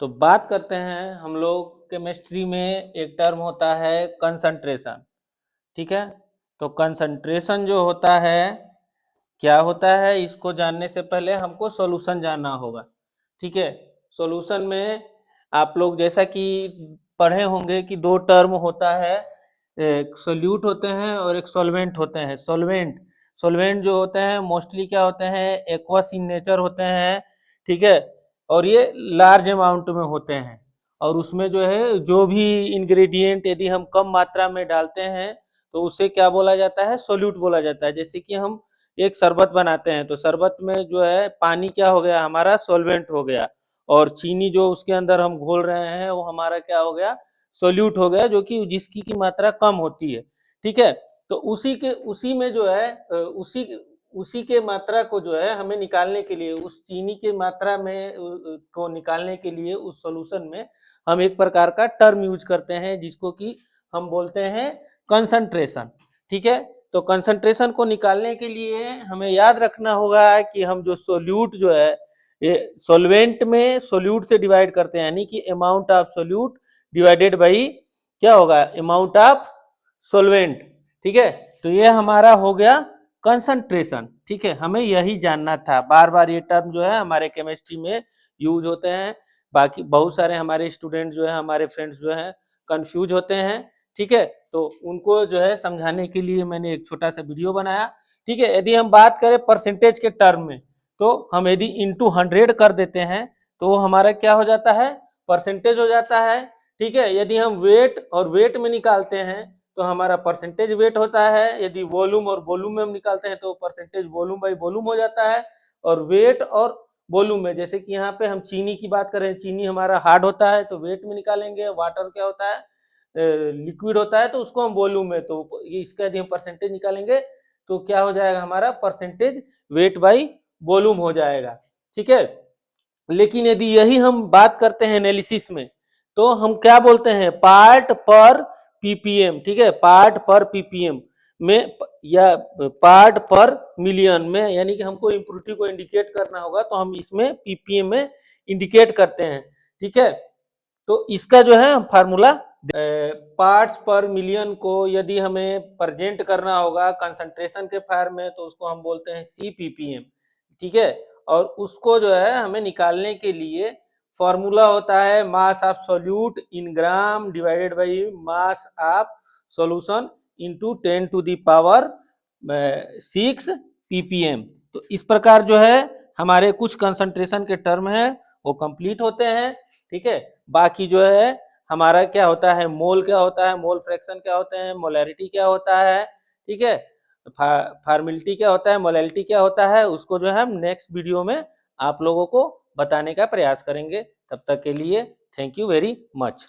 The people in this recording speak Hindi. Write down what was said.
तो बात करते हैं हम लोग केमिस्ट्री में एक टर्म होता है कंसंट्रेशन। ठीक है, तो कंसंट्रेशन जो होता है क्या होता है, इसको जानने से पहले हमको सॉल्यूशन जानना होगा। ठीक है, सॉल्यूशन में आप लोग जैसा कि पढ़े होंगे कि दो टर्म होता है, एक सोल्यूट होते हैं और एक सॉल्वेंट होते हैं। सॉल्वेंट सॉल्वेंट जो होते हैं मोस्टली क्या होते हैं, एक्वस इन नेचर होते हैं। ठीक है, और ये लार्ज अमाउंट में होते हैं, और उसमें जो है जो भी इंग्रेडिएंट यदि हम कम मात्रा में डालते हैं तो उसे क्या बोला जाता है, सोल्यूट बोला जाता है। जैसे कि हम एक शरबत बनाते हैं तो शरबत में जो है पानी क्या हो गया, हमारा सॉल्वेंट हो गया, और चीनी जो उसके अंदर हम घोल रहे हैं वो हमारा क्या हो गया, सोल्यूट हो गया, जो कि जिसकी की मात्रा कम होती है। ठीक है, तो उसी में जो है उसी के मात्रा को जो है हमें निकालने के लिए, उस चीनी के मात्रा में को निकालने के लिए उस सॉल्यूशन में हम एक प्रकार का टर्म यूज करते हैं जिसको कि हम बोलते हैं कंसंट्रेशन। ठीक है, तो कंसंट्रेशन को निकालने के लिए हमें याद रखना होगा कि हम जो सोल्यूट जो है ये सॉल्वेंट में सोल्यूट से डिवाइड करते हैं, यानी कि amount of solute divided by क्या होगा, अमाउंट ऑफ सॉल्वेंट। ठीक है, तो ये हमारा हो गया कंसंट्रेशन। ठीक है, हमें यही जानना था, बार बार ये टर्म जो है हमारे केमिस्ट्री में यूज होते हैं। बाकी बहुत सारे हमारे स्टूडेंट जो है, हमारे फ्रेंड्स जो है कंफ्यूज होते हैं। ठीक है, तो उनको जो है समझाने के लिए मैंने एक छोटा सा वीडियो बनाया। ठीक है, यदि हम बात करें परसेंटेज के टर्म में, तो हम यदि इंटू 100 कर देते हैं तो हमारा क्या हो जाता है, परसेंटेज हो जाता है। ठीक है, यदि हम वेट और वेट में निकालते हैं तो हमारा परसेंटेज वेट होता है। यदि वॉल्यूम और वॉल्यूम में हम निकालते हैं तो परसेंटेज वॉल्यूम बाई वॉल्यूम हो जाता है। और वेट और वॉल्यूम में, जैसे कि यहाँ पे हम चीनी की बात करें, चीनी हमारा हार्ड होता है तो वेट में निकालेंगे, वाटर क्या होता है, लिक्विड होता है तो उसको हम वॉल्यूम में, तो इसका यदि हम परसेंटेज निकालेंगे तो क्या हो जाएगा, हमारा परसेंटेज वेट बाई वॉल्यूम हो जाएगा। ठीक है, लेकिन यदि यही हम बात करते हैं एनालिसिस में तो हम क्या बोलते हैं, पार्ट पर पीपीएम। ठीक है, पार्ट पर पीपीएम में या पार्ट पर मिलियन में, यानी कि हमको इम्प्योरिटी को इंडिकेट करना होगा तो हम इसमें पीपीएम में इंडिकेट करते हैं। ठीक है, तो इसका जो है फार्मूला, पार्ट्स पर मिलियन को यदि हमें प्रेजेंट करना होगा कंसंट्रेशन के फॉर्म में तो उसको हम बोलते हैं सीपीपीएम। ठीक है, और उसको जो है हमें निकालने के लिए फॉर्मूला होता है mass of solute in gram divided by mass of solution into 10 to the power 6 PPM. तो इस प्रकार जो है हमारे कुछ कंसंट्रेशन के टर्म हैं वो कंप्लीट होते हैं। ठीक है, बाकी जो है हमारा क्या होता है, मोल क्या होता है, मोल फ्रैक्शन क्या होते हैं, मोलैरिटी क्या होता है, ठीक है, फार्मिलिटी क्या होता है, मोलैलिटी क्या होता है, उसको जो है हम नेक्स्ट वीडियो में आप लोगों को बताने का प्रयास करेंगे। तब तक के लिए थैंक यू वेरी मच।